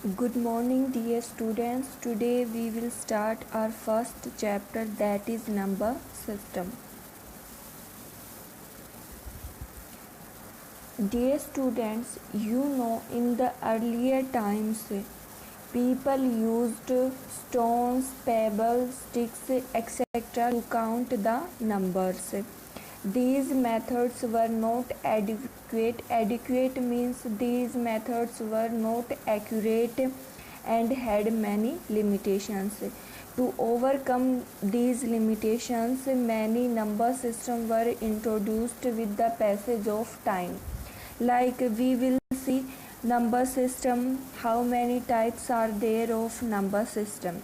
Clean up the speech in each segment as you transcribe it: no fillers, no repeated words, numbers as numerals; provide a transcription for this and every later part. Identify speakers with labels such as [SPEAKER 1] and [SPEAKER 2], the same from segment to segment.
[SPEAKER 1] Good morning, dear students. Today we will start our first chapter, that is number system. Dear students, in the earlier times people used stones, pebbles, sticks, etc. to count the numbers. These methods were not adequate. Adequate means these methods were not accurate and had many limitations. To overcome these limitations, many number systems were introduced with the passage of time. Like we will see number system, how many types are there of number system.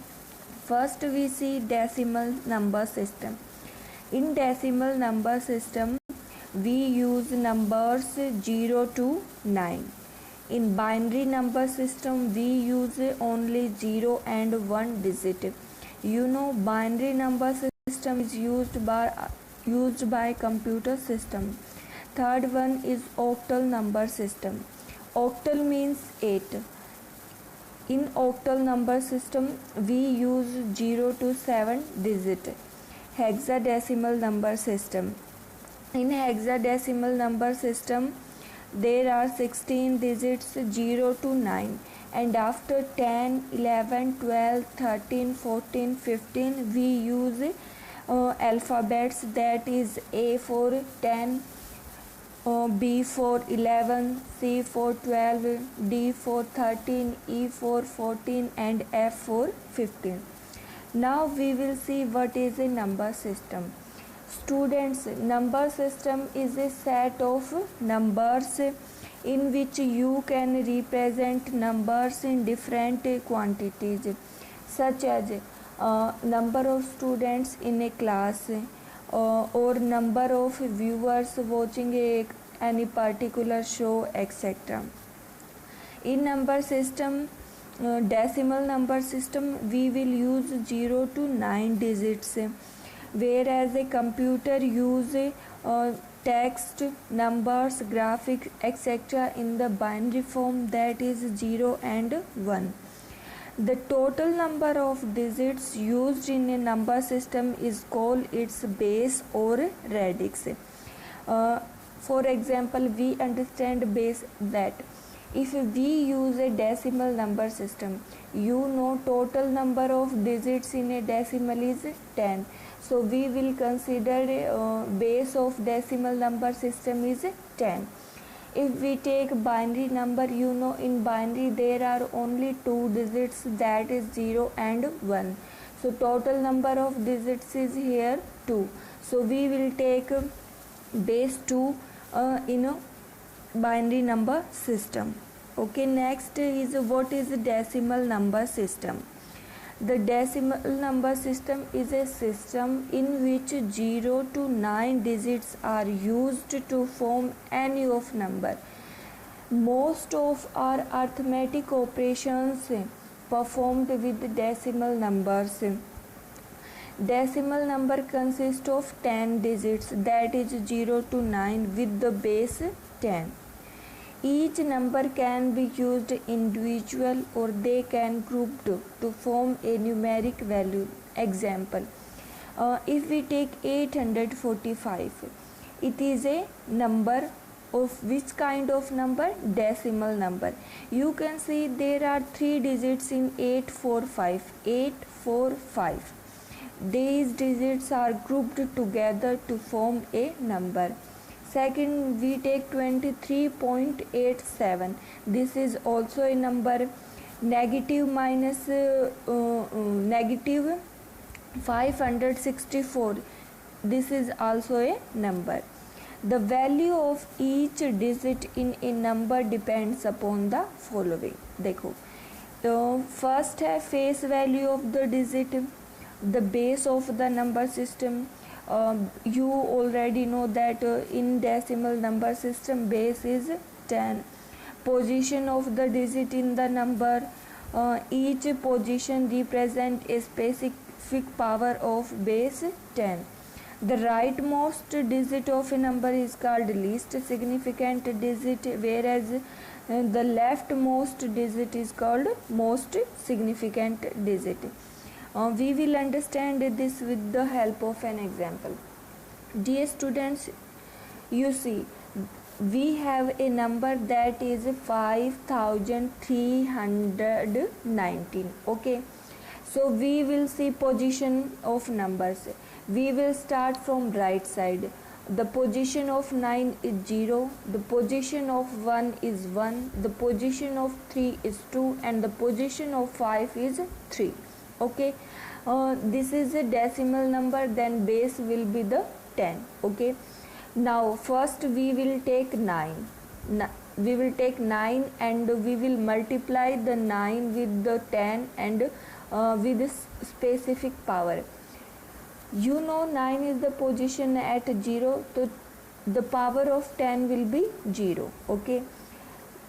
[SPEAKER 1] First we see decimal number system. In decimal number system, we use numbers 0 to 9. In binary number system, we use only 0 and 1 digit. Binary number system is used by computer system. Third one is octal number system. Octal means 8. In octal number system, we use 0 to 7 digit. Hexadecimal number system. In hexadecimal number system, there are 16 digits 0 to 9, and after 10, 11, 12, 13, 14, 15 we use alphabets, that is A for 10, B for 11, C for 12, D for 13, E for 14 and F for 15. Now we will see what is a number system. Students, number system is a set of numbers in which you can represent numbers in different quantities, such as number of students in a class, or number of viewers watching any particular show, etc. In number system, decimal number system, we will use 0 to 9 digits, whereas a computer use text, numbers, graphics, etc. in the binary form, that is 0 and 1. The total number of digits used in a number system is called its base or radix. For example, we understand base that if we use a decimal number system, total number of digits in a decimal is 10. So we will consider base of decimal number system is 10. If we take binary number, in binary there are only 2 digits, that is 0 and 1. So total number of digits is here 2. So we will take base 2 in a binary number system. Okay, next is what is decimal number system. The decimal number system is a system in which 0 to 9 digits are used to form any of number. Most of our arithmetic operations performed with decimal numbers. Decimal number consists of 10 digits, that is 0 to 9 with the base 10. Each number can be used individual or they can grouped to form a numeric value. Example, if we take 845, it is a number of which kind of number? Decimal number. You can see there are 3 digits in 845. 845. These digits are grouped together to form a number. Second, we take 23.87. This is also a number. Negative minus negative 564. This is also a number. The value of each digit in a number depends upon the following. देखो, तो first है face value of the digit, the base of the number system. You already know that in decimal number system base is 10. Position of the digit in the number, each position represent a specific power of base 10. The rightmost digit of a number is called least significant digit, whereas the leftmost digit is called most significant digit. We will understand this with the help of an example. Dear students, you see, we have a number that is 5319. Okay, so we will see position of numbers. We will start from right side. The position of 9 is 0, the position of 1 is 1, the position of 3 is 2, and the position of 5 is 3. Okay, this is a decimal number, then base will be the 10. Okay, now first we will take 9. We will take 9 and we will multiply the 9 with the 10 and with this specific power. You know 9 is the position at 0, so the power of 10 will be 0. Okay,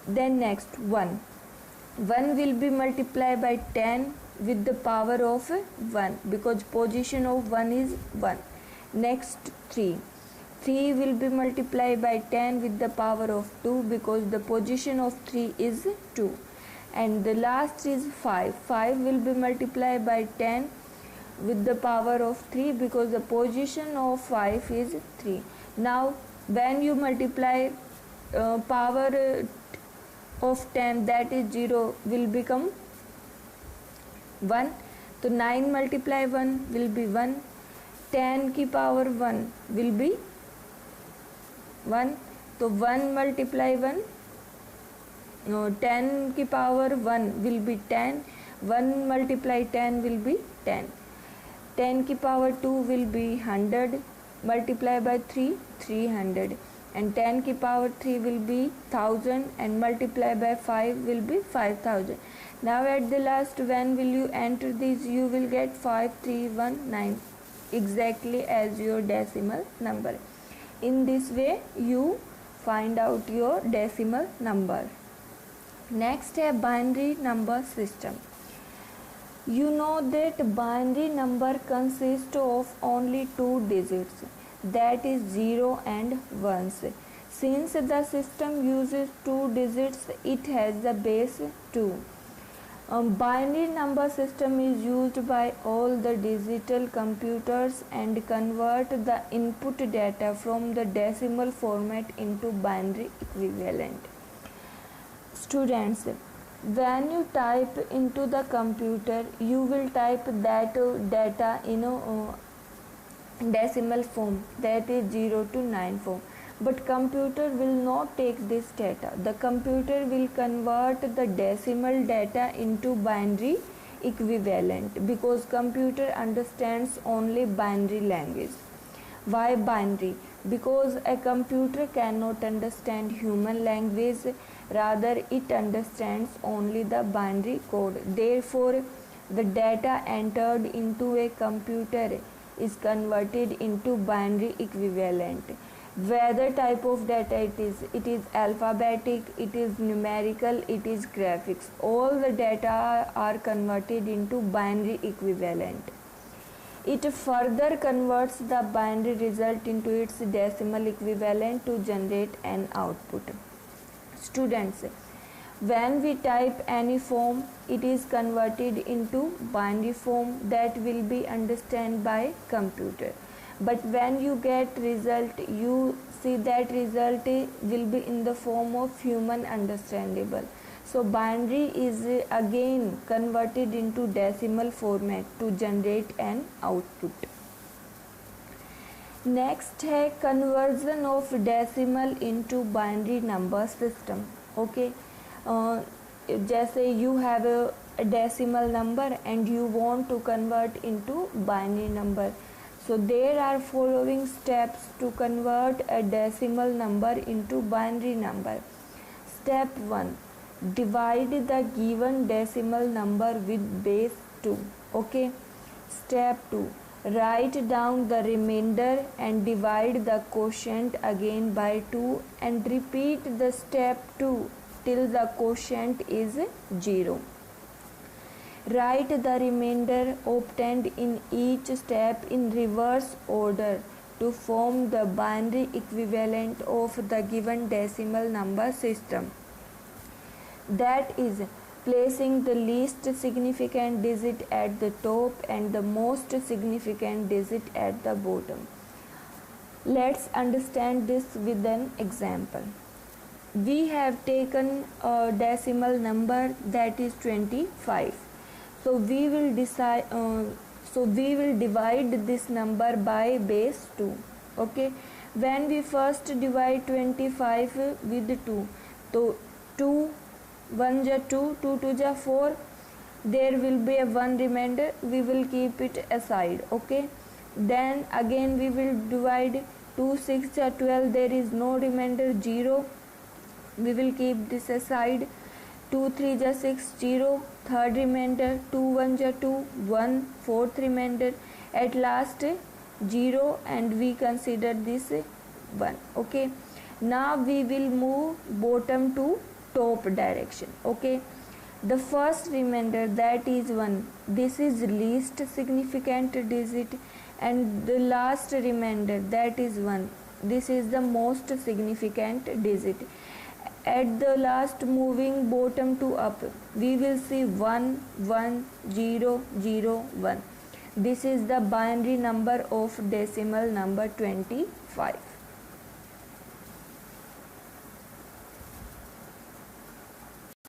[SPEAKER 1] then next 1 will be multiplied by 10 with the power of 1, because position of 1 is 1. Next 3 will be multiplied by 10 with the power of 2, because the position of 3 is 2. And the last is 5 will be multiplied by 10 with the power of 3, because the position of 5 is 3. Now when you multiply power of 10, that is 0, will become 1. So 9 multiply 1 will be 1. 10 की power 1 will be 1. So 1 multiply 1, 10 की power 1 will be 10. 1 multiply 10 will be 10. 10 की power 2 will be 100, multiply by 3, 300, and 10 की power 3 will be 1000, and multiply by 5 will be 5000. Now at the last, when will you enter this? You will get 5319, exactly as your decimal number. In this way you find out your decimal number. Next है binary number system. You know that binary number consists of only 2 digits, that is 0 and 1s. Since the system uses 2 digits, it has the base 2. Binary number system is used by all the digital computers and convert the input data from the decimal format into binary equivalent. Students, when you type into the computer, you will type that data in decimal form, that is 0 to 9 form. But computer will not take this data. The computer will convert the decimal data into binary equivalent, because computer understands only binary language. Why binary? Because a computer cannot understand human language, rather it understands only the binary code. Therefore, the data entered into a computer is converted into binary equivalent. Whether type of data it is alphabetic, it is numerical, it is graphics, all the data are converted into binary equivalent. It further converts the binary result into its decimal equivalent to generate an output. Students, when we type any form, it is converted into binary form that will be understood by computer. But when you get result, you see that result will be in the form of human understandable. So binary is again converted into decimal format to generate an output. Next है conversion of decimal into binary number system. Okay, जैसे you have a decimal number and you want to convert into binary number. So there are following steps to convert a decimal number into binary number. Step 1. Divide the given decimal number with base 2. Okay. Step 2. Write down the remainder and divide the quotient again by 2 and repeat the step 2 till the quotient is 0. Write the remainder obtained in each step in reverse order to form the binary equivalent of the given decimal number system. That is, placing the least significant digit at the top and the most significant digit at the bottom. Let's understand this with an example. We have taken a decimal number that is 25. So we will divide this number by base 2. Okay, when we first divide 25 with 2, so 2 1 ja 2, 2 2 ja 4, there will be a 1 remainder, we will keep it aside. Okay, then again we will divide 2 6 ja 12, there is no remainder, 0, we will keep this aside. 2 3 ja 6, 0, third remainder, 2 1 ja 2, 1, fourth remainder, at last 0, and we consider this 1. Okay, now we will move bottom to top direction. Okay, the first remainder, that is 1, this is least significant digit, and the last remainder, that is 1, this is the most significant digit. At the last, moving bottom to up, we will see 1 1 0 0 1. This is the binary number of decimal number 25.